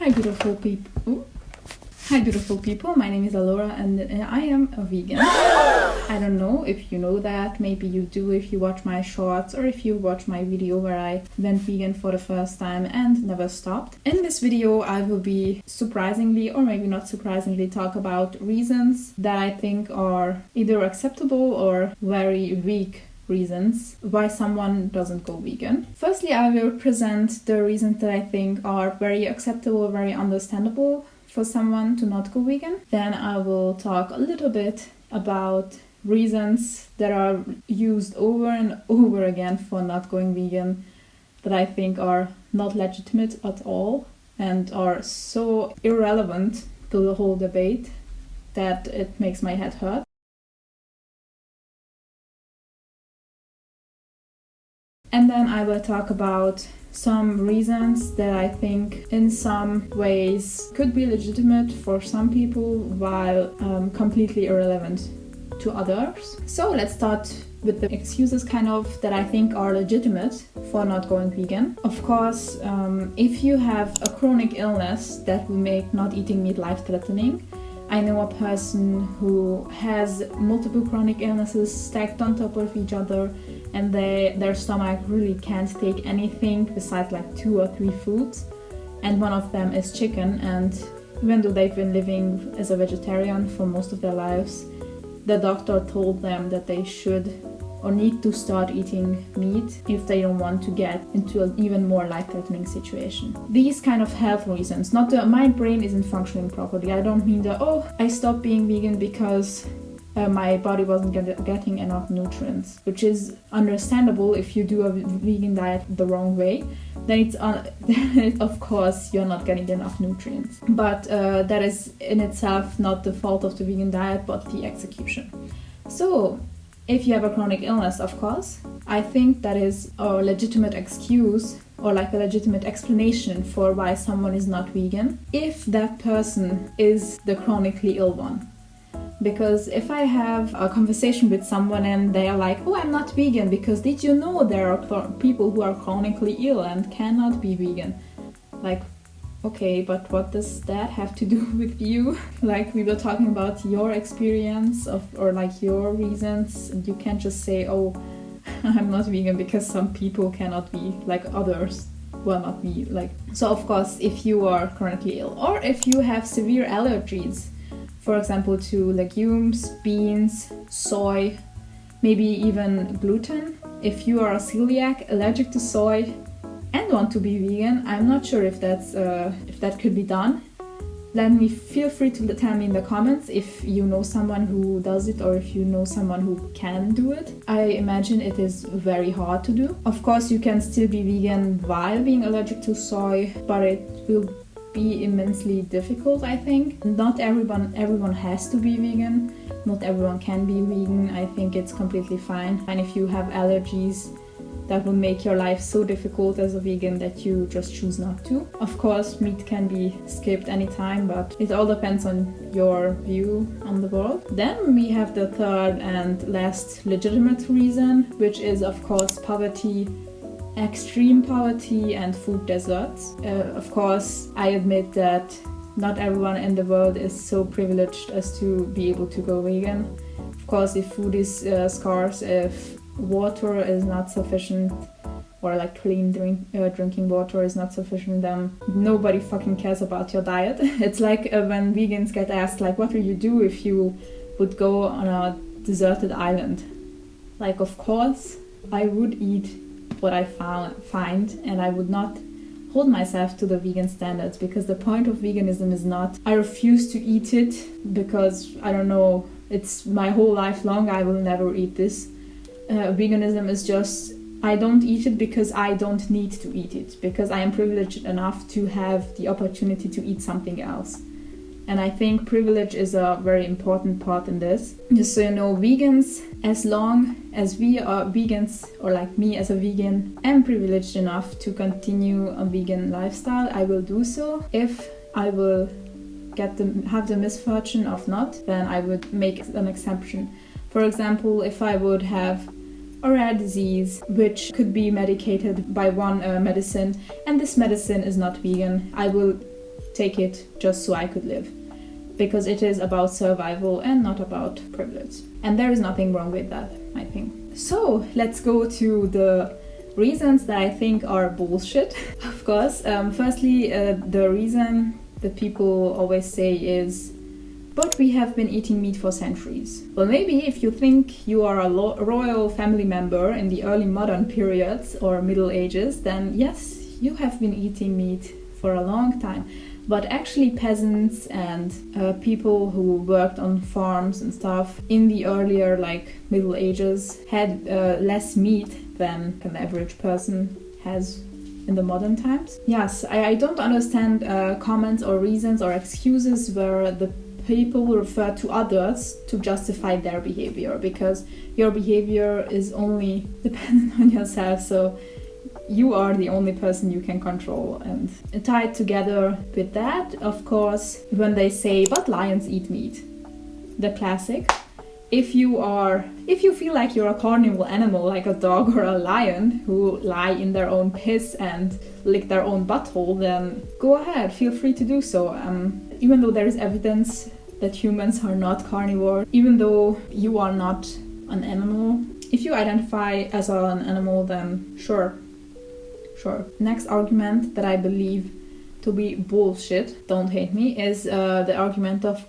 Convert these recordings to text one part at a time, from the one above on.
Hi beautiful people. Hi beautiful people, my name is Alora and I am a vegan. I don't know if you know that, maybe you do if you watch my shorts or if you watch my video where I went vegan for the first time and never stopped. In this video I will be surprisingly or maybe not surprisingly talk about reasons that I think are either acceptable or very weak reasons why someone doesn't go vegan. Firstly, I will present the reasons that I think are very acceptable, very understandable for someone to not go vegan. Then I will talk a little bit about reasons that are used over and over again for not going vegan that I think are not legitimate at all and are so irrelevant to the whole debate that it makes my head hurt. And then I will talk about some reasons that I think in some ways could be legitimate for some people while completely irrelevant to others. So let's start with the excuses kind of that I think are legitimate for not going vegan. Of course, if you have a chronic illness that will make not eating meat life-threatening. I know a person who has multiple chronic illnesses stacked on top of each other and their stomach really can't take anything besides like 2 or 3 foods, and one of them is chicken. And even though they've been living as a vegetarian for most of their lives, the doctor told them that they should or need to start eating meat if they don't want to get into an even more life-threatening situation. These kind of health reasons, not the my brain isn't functioning properly. I don't mean the I stopped being vegan because my body wasn't getting enough nutrients, which is understandable if you do a vegan diet the wrong way. Then it's of course you're not getting enough nutrients. But that is in itself not the fault of the vegan diet, but the execution. So if you have a chronic illness, of course, I think that is a legitimate excuse or like a legitimate explanation for why someone is not vegan if that person is the chronically ill one. Because if I have a conversation with someone and they are like, I'm not vegan because did you know there are people who are chronically ill and cannot be vegan? Like, okay, but what does that have to do with you? Like, we were talking about your experience or like your reasons, and you can't just say, I'm not vegan because some people cannot be like others will not be like. So of course, if you are chronically ill or if you have severe allergies, for example, to legumes, beans, soy, maybe even gluten, if you are a celiac, allergic to soy, and want to be vegan, I'm not sure if that could be done. Feel free to tell me in the comments if you know someone who does it or if you know someone who can do it. I imagine it is very hard to do. Of course, you can still be vegan while being allergic to soy, but it will be immensely difficult, I think. Not everyone has to be vegan. Not everyone can be vegan. I think it's completely fine. And if you have allergies, that will make your life so difficult as a vegan that you just choose not to. Of course, meat can be skipped anytime, but it all depends on your view on the world. Then we have the third and last legitimate reason, which is of course poverty, extreme poverty and food deserts. Of course, I admit that not everyone in the world is so privileged as to be able to go vegan. Of course, if food is scarce, if water is not sufficient or like clean drinking water is not sufficient, then nobody fucking cares about your diet. It's like when vegans get asked like, what will you do if you would go on a deserted island? Like, of course I would eat what I find, and I would not hold myself to the vegan standards, because the point of veganism is not I refuse to eat it because I don't know, it's my whole life long I will never eat this. Veganism is just I don't eat it because I don't need to eat it, because I am privileged enough to have the opportunity to eat something else. And I think privilege is a very important part in this. Just so you know, vegans, as long as we are vegans, or like me as a vegan, am privileged enough to continue a vegan lifestyle, I will do so. If I will have the misfortune of not, then I would make an exception. For example, if I would have a rare disease which could be medicated by one medicine, and this medicine is not vegan, I will take it just so I could live. Because it is about survival and not about privilege. And there is nothing wrong with that, I think. So let's go to the reasons that I think are bullshit, of course. Firstly, the reason that people always say is, but we have been eating meat for centuries. Well, maybe if you think you are a royal family member in the early modern periods or Middle Ages, then yes, you have been eating meat for a long time. But actually peasants and people who worked on farms and stuff in the earlier Middle Ages had less meat than an average person has in the modern times. Yes, I don't understand comments or reasons or excuses where the people refer to others to justify their behavior, because your behavior is only dependent on yourself, so you are the only person you can control. And tied together with that, of course, when they say, but lions eat meat, the classic. If you feel like you're a carnivore animal, like a dog or a lion who lie in their own piss and lick their own butthole, then go ahead, feel free to do so. Even though there is evidence that humans are not carnivore, even though you are not an animal, if you identify as an animal, then sure. Next argument that I believe to be bullshit, don't hate me, is the argument of,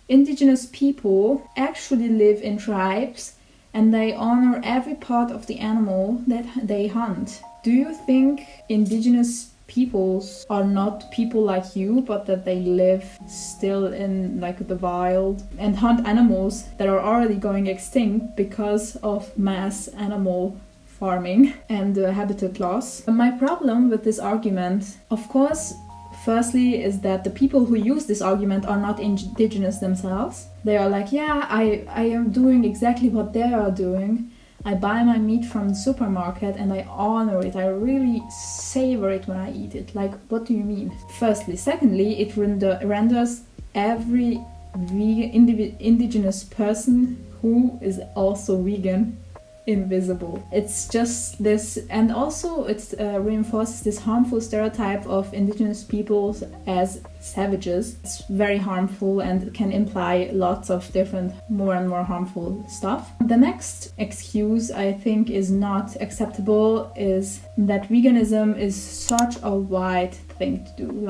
indigenous people actually live in tribes and they honor every part of the animal that they hunt. Do you think indigenous peoples are not people like you, but that they live still in the wild and hunt animals that are already going extinct because of mass animal farming and habitat loss? My problem with this argument, of course, firstly, is that the people who use this argument are not indigenous themselves. They are like, yeah, I am doing exactly what they are doing. I buy my meat from the supermarket and I honor it. I really savor it when I eat it. What do you mean? Firstly. Secondly, it renders every indigenous person who is also vegan invisible. It's just this, and also it reinforces this harmful stereotype of indigenous peoples as savages. It's very harmful and can imply lots of different more and more harmful stuff. The next excuse I think is not acceptable is that veganism is such a white thing to do.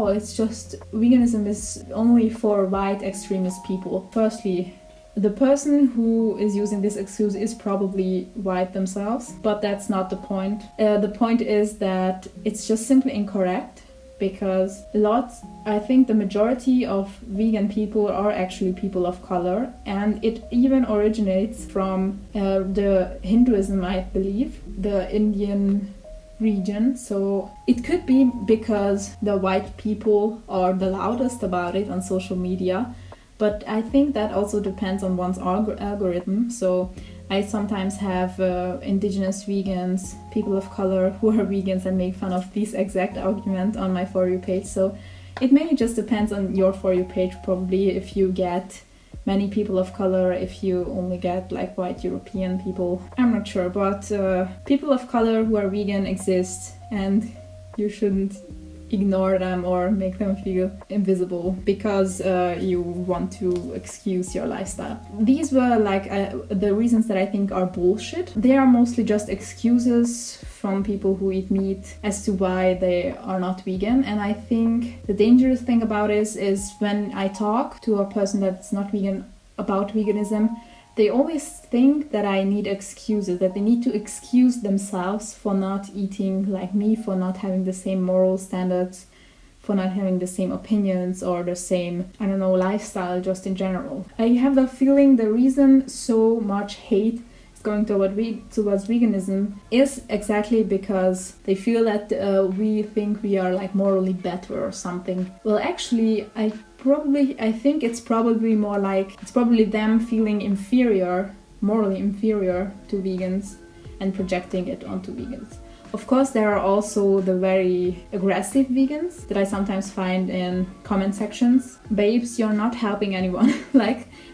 It's just veganism is only for white extremist people. Firstly, the person who is using this excuse is probably white themselves, but that's not the point. The point is that it's just simply incorrect, because I think the majority of vegan people are actually people of color, and it even originates from the Hinduism, I believe, the Indian region. So it could be because the white people are the loudest about it on social media. But I think that also depends on one's algorithm. So I sometimes have indigenous vegans, people of color who are vegans, and make fun of this exact argument on my For You page. So it mainly just depends on your For You page, probably, if you get many people of color, if you only get white European people. I'm not sure, but people of color who are vegan exist, and you shouldn't ignore them or make them feel invisible because you want to excuse your lifestyle. These were the reasons that I think are bullshit. They are mostly just excuses from people who eat meat as to why they are not vegan. And I think the dangerous thing about it is when I talk to a person that's not vegan about veganism, they always think that I need excuses, that they need to excuse themselves for not eating like me, for not having the same moral standards, for not having the same opinions or the same, lifestyle just in general. I have the feeling the reason so much hate is going towards veganism is exactly because they feel that we think we are morally better or something. Well, actually, I think it's probably more it's probably them feeling morally inferior to vegans and projecting it onto vegans. Of course, there are also the very aggressive vegans that I sometimes find in comment sections. Babes, you're not helping anyone.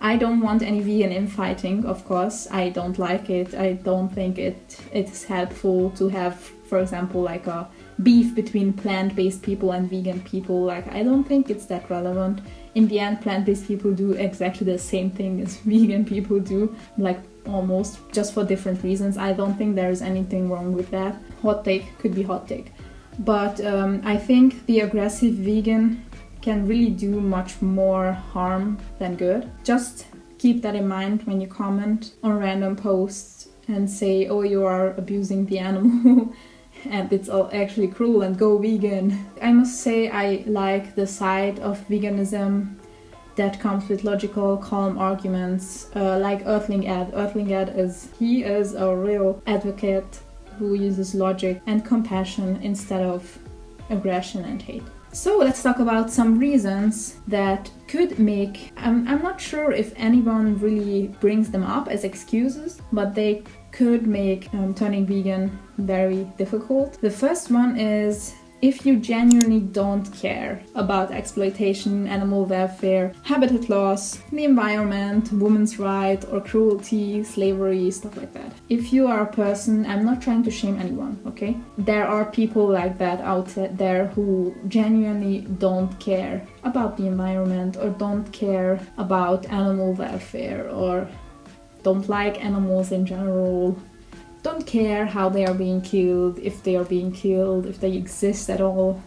I don't want any vegan infighting, of course. I don't like it. I don't think it is helpful to have, for example, a beef between plant-based people and vegan people. Like, I don't think it's that relevant. In the end, plant-based people do exactly the same thing as vegan people do, like almost, just for different reasons. I don't think there's anything wrong with that. Hot take, could be hot take. But I think the aggressive vegan can really do much more harm than good. Just keep that in mind when you comment on random posts and say, oh, you are abusing the animal and it's all actually cruel and go vegan. I must say I like the side of veganism that comes with logical, calm arguments, like Earthling Ed. Earthling Ed he is a real advocate who uses logic and compassion instead of aggression and hate. So let's talk about some reasons that could make, I'm not sure if anyone really brings them up as excuses, but they could make turning vegan very difficult. The first one is if you genuinely don't care about exploitation, animal welfare, habitat loss, the environment, women's rights, or cruelty, slavery, stuff like that. If you are a person, I'm not trying to shame anyone, okay? There are people like that out there who genuinely don't care about the environment or don't care about animal welfare or don't like animals in general, don't care how they are being killed, if they are being killed, if they exist at all.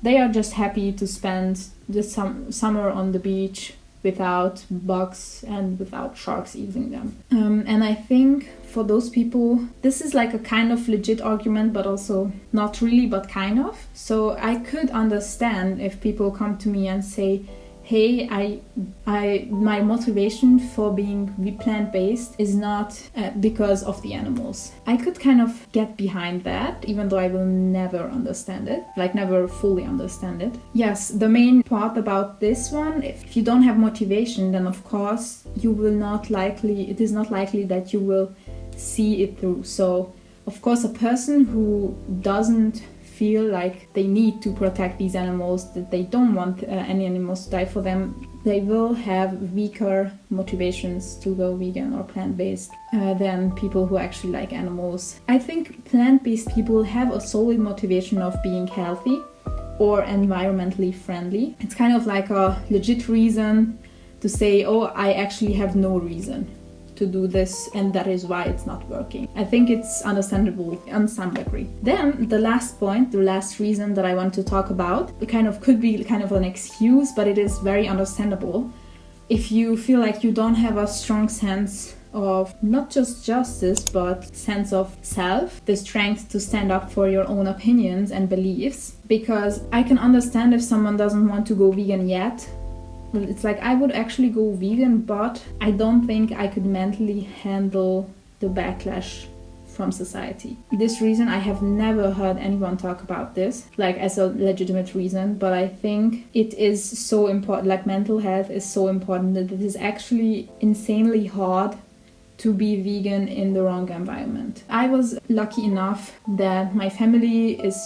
They are just happy to spend the summer on the beach without bugs and without sharks eating them. And I think for those people, this is like a kind of legit argument, but also not really, but kind of. So I could understand if people come to me and say, hey, my motivation for being plant-based is not because of the animals. I could kind of get behind that, even though I will never understand it, like never fully understand it. Yes, the main part about this one, if you don't have motivation, then of course it is not likely that you will see it through. So of course a person who doesn't feel like they need to protect these animals, that they don't want any animals to die for them, they will have weaker motivations to go vegan or plant-based than people who actually like animals. I think plant-based people have a solid motivation of being healthy or environmentally friendly. It's kind of like a legit reason to say, oh, I actually have no reason to do this and that is why it's not working. I think it's understandable on some degree. Then the last point, the last reason that I want to talk about, it kind of could be kind of an excuse, but it is very understandable. If you feel like you don't have a strong sense of not just justice, but sense of self, the strength to stand up for your own opinions and beliefs, because I can understand if someone doesn't want to go vegan yet. Well, it's like I would actually go vegan, but I don't think I could mentally handle the backlash from society. This reason, I have never heard anyone talk about this, like as a legitimate reason, but I think it is so important, like mental health is so important that it is actually insanely hard to be vegan in the wrong environment. I was lucky enough that my family is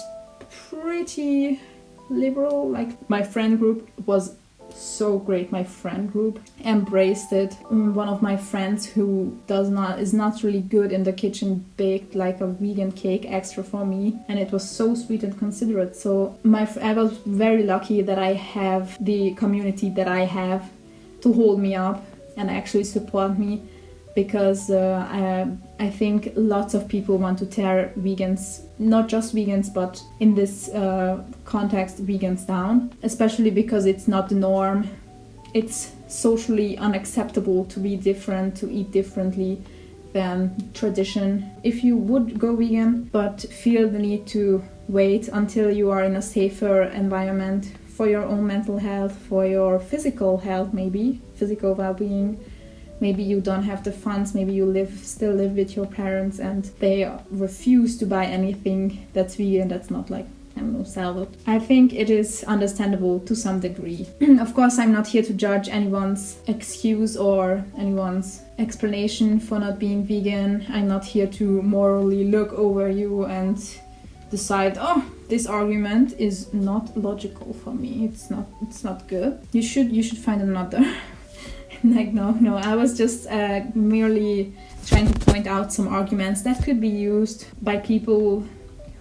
pretty liberal, like my friend group was so great. My friend group embraced it. One of my friends who is not really good in the kitchen baked like a vegan cake extra for me, and it was so sweet and considerate. So I was very lucky that I have the community that I have to hold me up and actually support me, because I think lots of people want to tear vegans, not just vegans, but in this context, vegans down, especially because it's not the norm. It's socially unacceptable to be different, to eat differently than tradition. If you would go vegan, but feel the need to wait until you are in a safer environment for your own mental health, for your physical health, maybe, physical well-being, maybe you don't have the funds, maybe you still live with your parents and they refuse to buy anything that's vegan, that's not like, I don't know, salad. I think it is understandable to some degree. Of course, I'm not here to judge anyone's excuse or anyone's explanation for not being vegan. I'm not here to morally look over you and decide, oh, this argument is not logical for me. It's not good. You should find another. Like, no, I was just merely trying to point out some arguments that could be used by people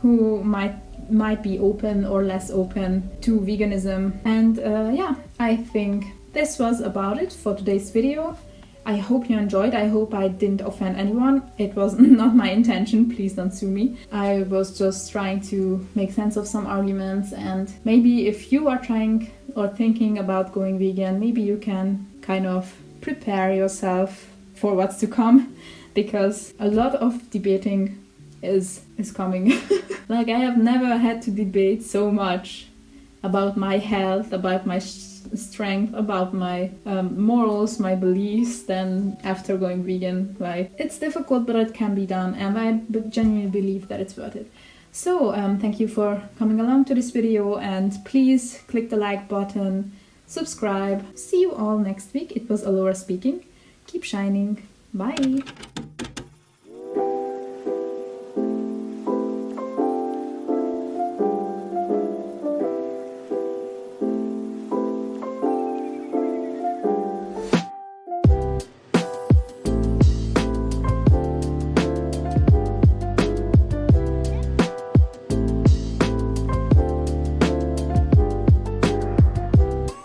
who might might be open or less open to veganism. And yeah, I think this was about it for today's video. I hope you enjoyed. I hope I didn't offend anyone. It was not my intention, please don't sue me. I was just trying to make sense of some arguments, and maybe if you are trying or thinking about going vegan, maybe you can kind of prepare yourself for what's to come, because a lot of debating is coming. Like, I have never had to debate so much about my health, about my strength, about my morals, my beliefs, than after going vegan. Like, it's difficult, but it can be done, and I genuinely believe that it's worth it. So thank you for coming along to this video, and please click the like button, subscribe. See you all next week. It was Alora speaking. Keep shining. Bye.